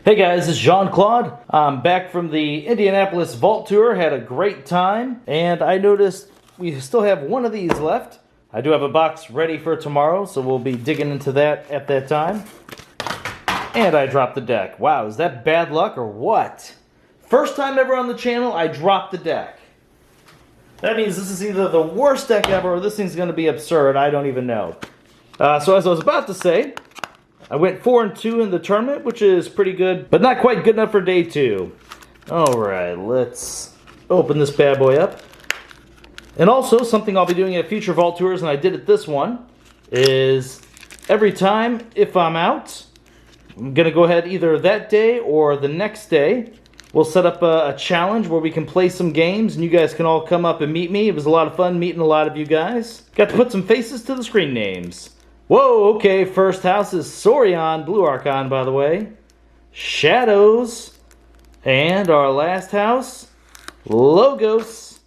Hey guys, it's Jean-Claude. I'm back from the Indianapolis Vault Tour. Had a great time, and I noticed we still have one of these left. I do have a box ready for tomorrow, so we'll be digging into that at that time. And I dropped the deck. Wow, is that bad luck or what? First time ever on the channel, I dropped the deck. That means this is either the worst deck ever or this thing's going to be absurd. I don't even know. So as I was about to say, I went 4-2 in the tournament, which is pretty good, but not quite good enough for day 2. Alright, let's open this bad boy up. And also, something I'll be doing at future Vault Tours, and I did it this one, is every time, if I'm out, I'm going to go ahead either that day or the next day. We'll set up a challenge where we can play some games, and you guys can all come up and meet me. It was a lot of fun meeting a lot of you guys. Got to put some faces to the screen names. Whoa, okay, first house is Saurian, Blue Archon, by the way. Shadows. And our last house, Logos.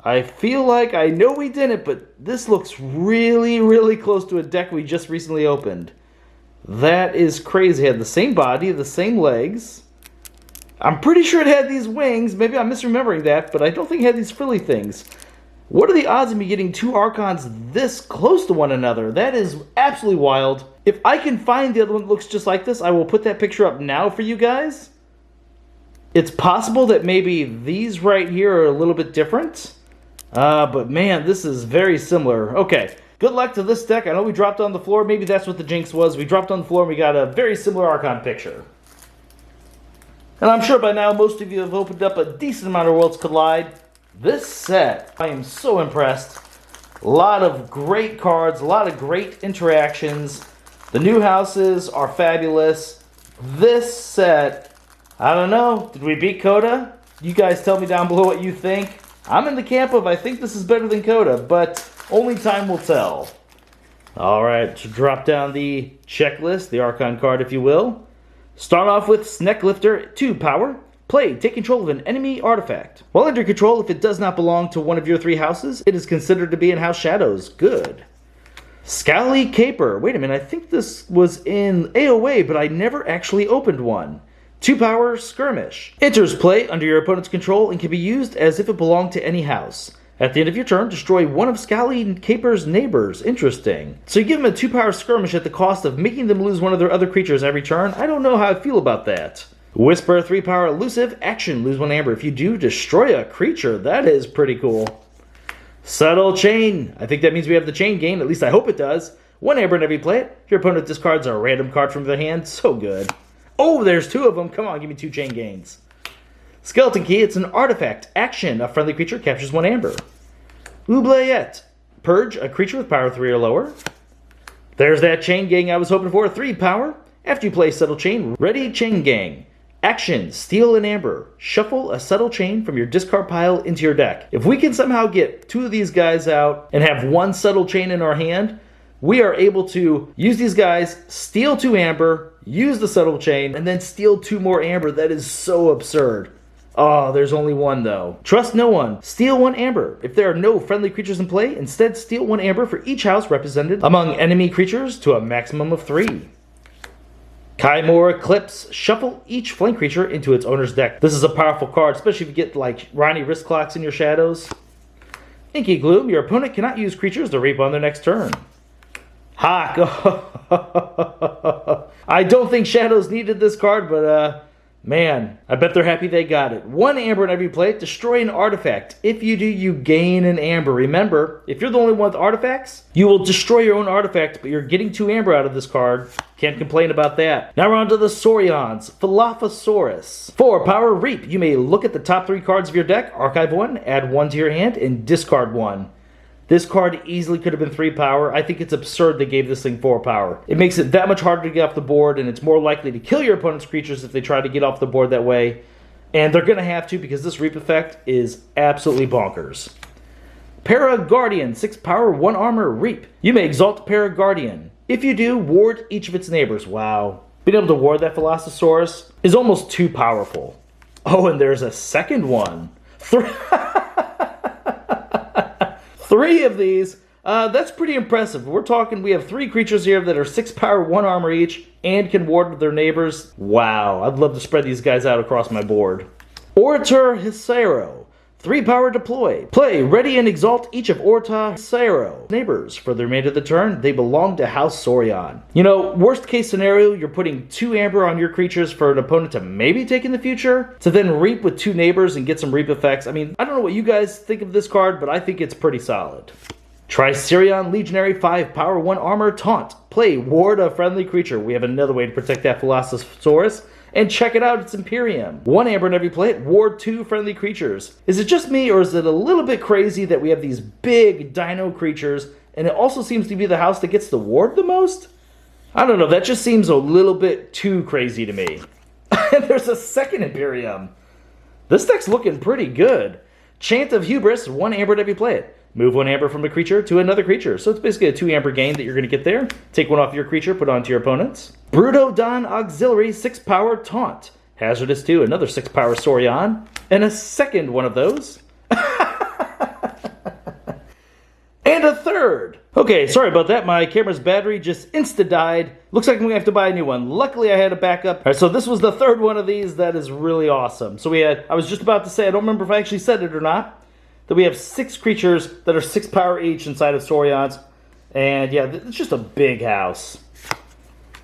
I feel like I know we didn't, but this looks really, really close to a deck we just recently opened. That is crazy. It had the same body, the same legs. I'm pretty sure it had these wings. Maybe I'm misremembering that, but I don't think it had these frilly things. What are the odds of me getting two Archons this close to one another? That is absolutely wild. If I can find the other one that looks just like this, I will put that picture up now for you guys. It's possible that maybe these right here are a little bit different. But man, this is very similar. Okay, good luck to this deck. I know we dropped on the floor. Maybe that's what the jinx was. We dropped on the floor and we got a very similar Archon picture. And I'm sure by now most of you have opened up a decent amount of Worlds Collide. This set, I am so impressed. A lot of great cards, a lot of great interactions. The new houses are fabulous. This set, I don't know, did we beat Coda? You guys tell me down below what you think. I'm in the camp of I think this is better than Coda, but only time will tell. Alright, to drop down the checklist, the Archon card if you will. Start off with Snecklifter, 2 power. Play, take control of an enemy artifact. While under control, if it does not belong to one of your 3 houses, it is considered to be in House Shadows. Good. Scally Caper. Wait a minute, I think this was in AOA, but I never actually opened one. 2 power, Skirmish. Enters play under your opponent's control and can be used as if it belonged to any house. At the end of your turn, destroy one of Scally Caper's neighbors. Interesting. So you give them a 2 power Skirmish at the cost of making them lose one of their other creatures every turn? I don't know how I feel about that. Whisper, 3 power, elusive, action, lose 1 amber. If you do, destroy a creature. That is pretty cool. Subtle Chain. I think that means we have the chain gain, at least I hope it does. 1 amber whenever you play it. Your opponent discards a random card from their hand. So good. Oh, there's 2 of them. Come on, give me 2 chain gains. Skeleton Key, it's an artifact. Action, a friendly creature captures 1 amber. Oubliette. Purge, a creature with power 3 or lower. There's that chain gang I was hoping for. 3 power. After you play Subtle Chain, ready chain gang. Action, steal an amber. Shuffle a Subtle Chain from your discard pile into your deck. If we can somehow get 2 of these guys out and have 1 Subtle Chain in our hand, we are able to use these guys, steal 2 amber, use the Subtle Chain, and then steal 2 more amber. That is so absurd. Oh, there's only 1 though. Trust no one. Steal 1 amber. If there are no friendly creatures in play, instead steal 1 amber for each house represented among enemy creatures to a maximum of 3. Kaimor Eclipse. Shuffle each flank creature into its owner's deck. This is a powerful card, especially if you get like Ronnie Wrist Clocks in your shadows. Inky Gloom. Your opponent cannot use creatures to reap on their next turn. Hawk. I don't think Shadows needed this card, but man, I bet they're happy they got it. 1 amber whenever you play it. Destroy an artifact. If you do, you gain an amber. Remember, if you're the only one with artifacts, you will destroy your own artifact, but you're getting 2 amber out of this card. Can't complain about that. Now we're on to the Saurians. Philophosaurus. 4 power, Reap. You may look at the top 3 cards of your deck, archive 1, add 1 to your hand, and discard 1. This card easily could have been 3 power. I think it's absurd they gave this thing 4 power. It makes it that much harder to get off the board, and it's more likely to kill your opponent's creatures if they try to get off the board that way. And they're going to have to because this Reap effect is absolutely bonkers. Paraguardian, 6 power, 1 armor, Reap. You may exalt Paraguardian. If you do, ward each of its neighbors. Wow. Being able to ward that Philophosaurus is almost too powerful. Oh, and there's a second one. 3 of these. That's pretty impressive. We're talking, we have 3 creatures here that are 6 power, 1 armor each, and can ward their neighbors. Wow, I'd love to spread these guys out across my board. Orator Hicero. 3 power deploy. Play, ready and exalt each of Orta Hicero neighbors. For the remainder of the turn, they belong to House Saurian. You know, worst case scenario, you're putting 2 amber on your creatures for an opponent to maybe take in the future, to then reap with 2 neighbors and get some reap effects. I mean, I don't know what you guys think of this card, but I think it's pretty solid. Tricerion Legionary 5 power 1 armor taunt. Play, ward a friendly creature. We have another way to protect that Philosophosaurus. And check it out, it's Imperium. 1 amber in every play, ward 2 friendly creatures. Is it just me, or is it a little bit crazy that we have these big dino creatures, and it also seems to be the house that gets the ward the most? I don't know, that just seems a little bit too crazy to me. And there's a second Imperium. This deck's looking pretty good. Chant of Hubris, 1 amber in every play. Move 1 amber from a creature to another creature. So it's basically a 2 amber gain that you're going to get there. Take 1 off your creature, put it onto your opponent's. Brutodon Auxiliary 6 power taunt. Hazardous 2, another 6 power Saurian. And a second one of those. And a third. Okay, sorry about that. My camera's battery just insta-died. Looks like I'm going to have to buy a new one. Luckily, I had a backup. All right, so this was the third one of these. That is really awesome. So I was just about to say, I don't remember if I actually said it or not, that we have 6 creatures that are 6 power each inside of Saurians. And yeah, it's just a big house.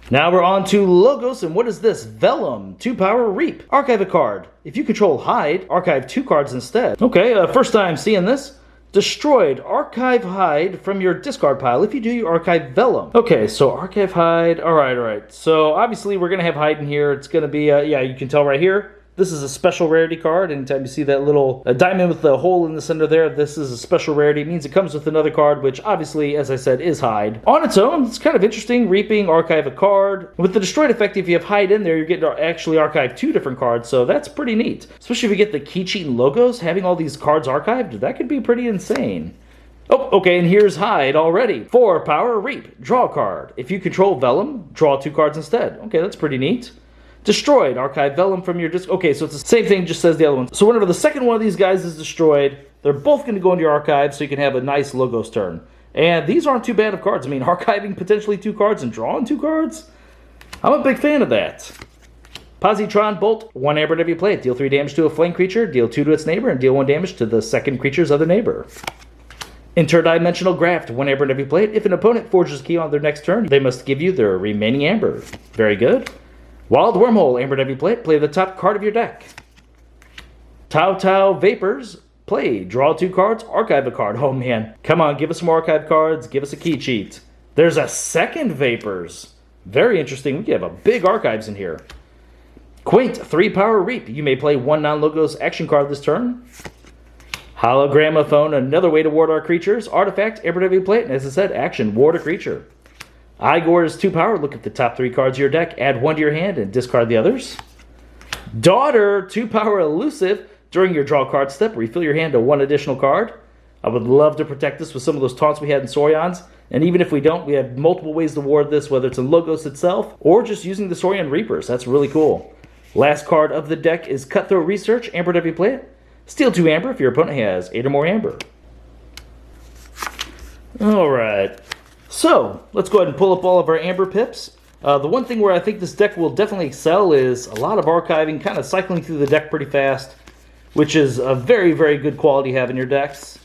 Now we're on to Logos, and what is this? Vellum, 2 power Reap. Archive a card. If you control Hide, archive 2 cards instead. Okay, first time seeing this. Destroyed. Archive Hide from your discard pile. If you do, you archive Vellum. Okay, so archive Hide. All right. So obviously we're going to have Hide in here. It's going to be, yeah, you can tell right here. This is a special rarity card. Anytime you see that little diamond with the hole in the center there, this is a special rarity. It means it comes with another card, which obviously, as I said, is Hide. On its own, it's kind of interesting. Reaping, archive a card. With the destroyed effect, if you have Hide in there, you're getting to actually archive 2 different cards, so that's pretty neat. Especially if you get the key cheat and Logos, having all these cards archived, that could be pretty insane. Oh, okay, and here's Hide already. 4 power Reap. Draw a card. If you control Vellum, draw 2 cards instead. Okay, that's pretty neat. Destroyed. Archive Vellum from your disc. Okay, so it's the same thing, just says the other one. So whenever the second one of these guys is destroyed, they're both going to go into your archive, so you can have a nice Logos turn. And these aren't too bad of cards. I mean, archiving potentially 2 cards and drawing 2 cards? I'm a big fan of that. Positron Bolt. 1 amber every play. Deal 3 damage to a flame creature, deal 2 to its neighbor, and deal 1 damage to the second creature's other neighbor. Interdimensional Graft. 1 amber every play. If an opponent forges a key on their next turn, they must give you their remaining amber. Very good. Wild Wormhole, amber every play the top card of your deck. Tau Vapors, play, draw 2 cards, archive a card. Oh man, come on, give us some more archive cards, give us a key cheat. There's a second Vapors. Very interesting, we have a big archives in here. Quaint, 3 power Reap, you may play 1 non-Logos action card this turn. Hologramophone, another way to ward our creatures. Artifact, amber every play, and as I said, action, ward a creature. Igor is 2 power. Look at the top 3 cards of your deck. Add 1 to your hand and discard the others. Daughter, 2 power elusive. During your draw card step, refill your hand to 1 additional card. I would love to protect this with some of those taunts we had in Saurians. And even if we don't, we have multiple ways to ward this, whether it's in Logos itself or just using the Saurian Reapers. That's really cool. Last card of the deck is Cutthroat Research. Amber every play it. Steal 2 amber if your opponent has 8 or more amber. Alright. So, let's go ahead and pull up all of our amber pips. The one thing where I think this deck will definitely excel is a lot of archiving, kind of cycling through the deck pretty fast, which is a very, very good quality to have in your decks.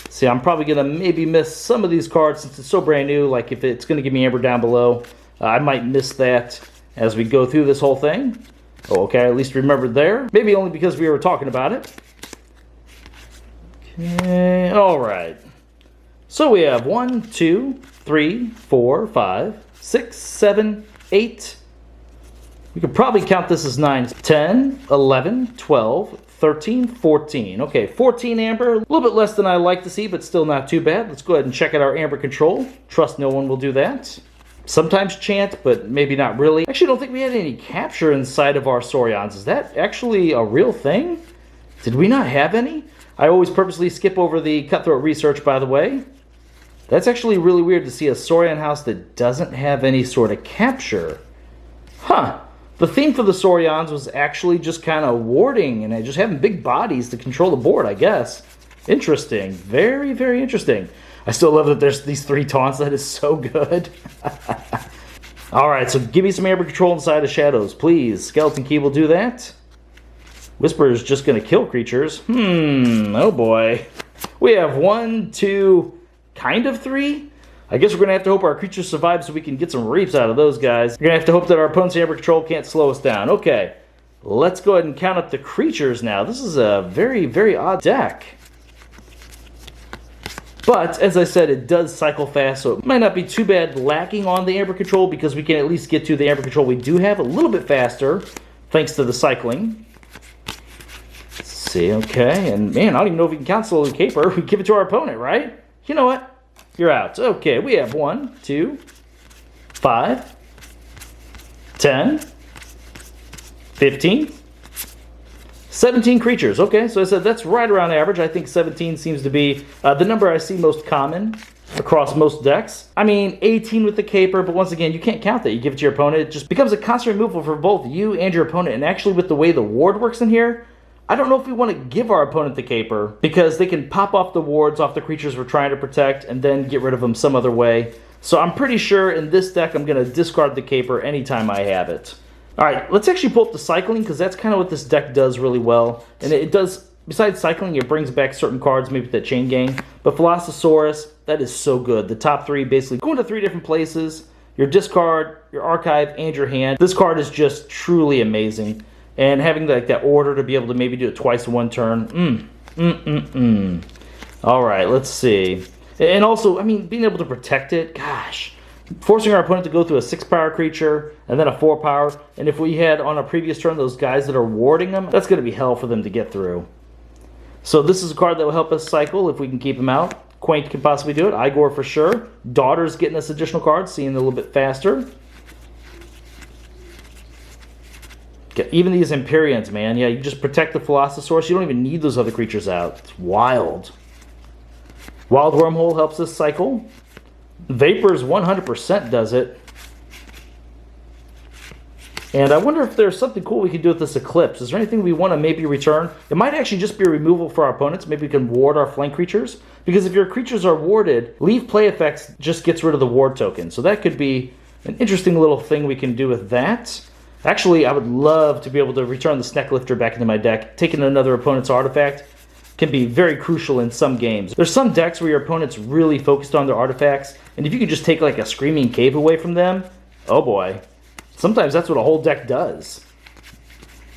See, I'm probably going to maybe miss some of these cards since it's so brand new, like if it's going to give me amber down below. I might miss that as we go through this whole thing. Oh, okay, I at least remembered there. Maybe only because we were talking about it. Okay, alright. So we have 1, 2, 3, 4, 5, 6, 7, 8. We could probably count this as 9. 10, 11, 12, 13, 14. Okay, 14 amber. A little bit less than I like to see, but still not too bad. Let's go ahead and check out our amber control. Trust no one will do that. Sometimes chant, but maybe not really. Actually, I don't think we had any capture inside of our Saurians. Is that actually a real thing? Did we not have any? I always purposely skip over the Cutthroat Research, by the way. That's actually really weird to see a Saurian house that doesn't have any sort of capture. Huh. The theme for the Saurians was actually just kind of warding and just having big bodies to control the board, I guess. Interesting. Very, very interesting. I still love that there's these 3 taunts. That is so good. Alright, so give me some amber control inside of shadows, please. Skeleton Key will do that. Whisper is just going to kill creatures. Oh boy. We have 1, 2, kind of 3. I guess we're going to have to hope our creatures survive so we can get some reaps out of those guys. We're going to have to hope that our opponent's amber control can't slow us down. Okay, let's go ahead and count up the creatures now. This is a very, very odd deck. But, as I said, it does cycle fast, so it might not be too bad lacking on the amber control because we can at least get to the amber control we do have a little bit faster, thanks to the cycling. Let's see, okay, and man, I don't even know if we can cancel the caper. We give it to our opponent, right? You know what? You're out. Okay, we have 1, 2, 5, 10, 15, 17 creatures. Okay, so I said that's right around average. I think 17 seems to be the number I see most common across most decks. I mean, 18 with the caper, but once again, you can't count that. You give it to your opponent. It just becomes a constant removal for both you and your opponent. And actually, with the way the ward works in here, I don't know if we want to give our opponent the caper because they can pop off the wards off the creatures we're trying to protect and then get rid of them some other way. So I'm pretty sure in this deck, I'm going to discard the caper anytime I have it. Alright, let's actually pull up the cycling, because that's kind of what this deck does really well. And it does, besides cycling, it brings back certain cards, maybe the chain gang. But Philosophosaurus, that is so good. The top 3 basically go into 3 different places. Your discard, your archive, and your hand. This card is just truly amazing. And having like that order to be able to maybe do it twice in 1 turn. Alright, let's see. And also, I mean, being able to protect it, gosh. Forcing our opponent to go through a 6-power creature and then a 4-power. And if we had on a previous turn those guys that are warding them, that's going to be hell for them to get through. So this is a card that will help us cycle if we can keep them out. Quaint can possibly do it. Igor for sure. Daughter's getting us additional cards, seeing a little bit faster. Even these Imperians, man. Yeah, you just protect the Philosophosaurus. You don't even need those other creatures out. It's wild. Wild Wormhole helps us cycle. Vapors 100% does it. And I wonder if there's something cool we can do with this Eclipse. Is there anything we want to maybe return? It might actually just be a removal for our opponents. Maybe we can ward our flank creatures. Because if your creatures are warded, leave play effects just gets rid of the ward token. So that could be an interesting little thing we can do with that. Actually, I would love to be able to return the Sneck Lifter back into my deck. Taking another opponent's artifact can be very crucial in some games. There's some decks where your opponent's really focused on their artifacts, and if you can just take like a Screaming Cave away from them, oh boy. Sometimes that's what a whole deck does.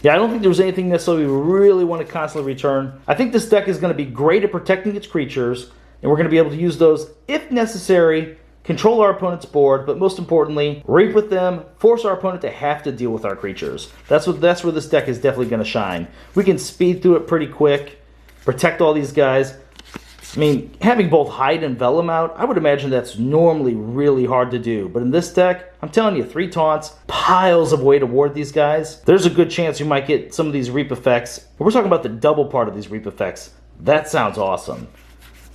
Yeah, I don't think there's anything necessarily we really want to constantly return. I think this deck is going to be great at protecting its creatures, and we're going to be able to use those if necessary, control our opponent's board, but most importantly, reap with them, force our opponent to have to deal with our creatures. That's where this deck is definitely going to shine. We can speed through it pretty quick, protect all these guys. I mean, having both Hide and Vellum out, I would imagine that's normally really hard to do. But in this deck, I'm telling you, 3 taunts, piles of way to ward these guys. There's a good chance you might get some of these reap effects. But we're talking about the double part of these reap effects. That sounds awesome.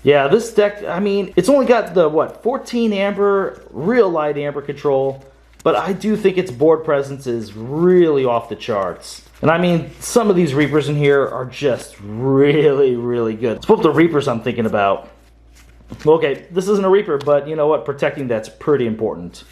Yeah, this deck, I mean, it's only got the, 14 amber, real light amber control. But I do think its board presence is really off the charts. And I mean, some of these Reapers in here are just really, really good. It's both the Reapers I'm thinking about. Okay, this isn't a Reaper, but you know what? Protecting that's pretty important.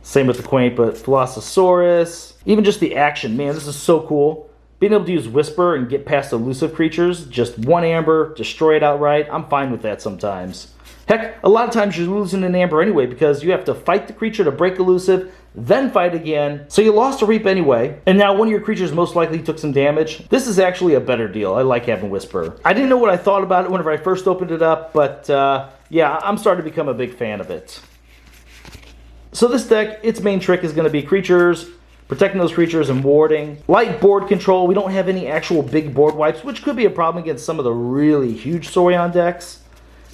Same with the Quaint, but Philosophosaurus. Even just the action. Man, this is so cool. Being able to use Whisper and get past elusive creatures, just 1 amber, destroy it outright, I'm fine with that sometimes. Heck, a lot of times you're losing an amber anyway because you have to fight the creature to break elusive, then fight again. So you lost a Reap anyway, and now one of your creatures most likely took some damage. This is actually a better deal. I like having Whisper. I didn't know what I thought about it whenever I first opened it up, but yeah, I'm starting to become a big fan of it. So this deck, its main trick is going to be creatures, protecting those creatures and warding. Light board control. We don't have any actual big board wipes, which could be a problem against some of the really huge Saurian decks.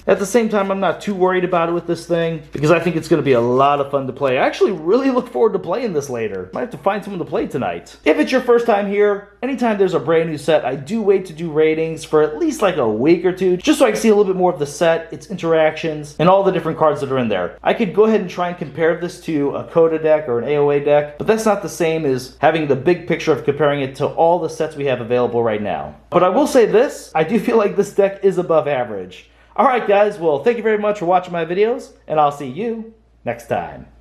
At the same time, I'm not too worried about it with this thing because I think it's going to be a lot of fun to play. I actually really look forward to playing this later. Might have to find someone to play tonight. If it's your first time here, anytime there's a brand new set, I do wait to do ratings for at least like a week or two, just so I can see a little bit more of the set, its interactions, and all the different cards that are in there. I could go ahead and try and compare this to a Coda deck or an AOA deck, but that's not the same as having the big picture of comparing it to all the sets we have available right now. But I will say this, I do feel like this deck is above average. Alright guys, well thank you very much for watching my videos, and I'll see you next time.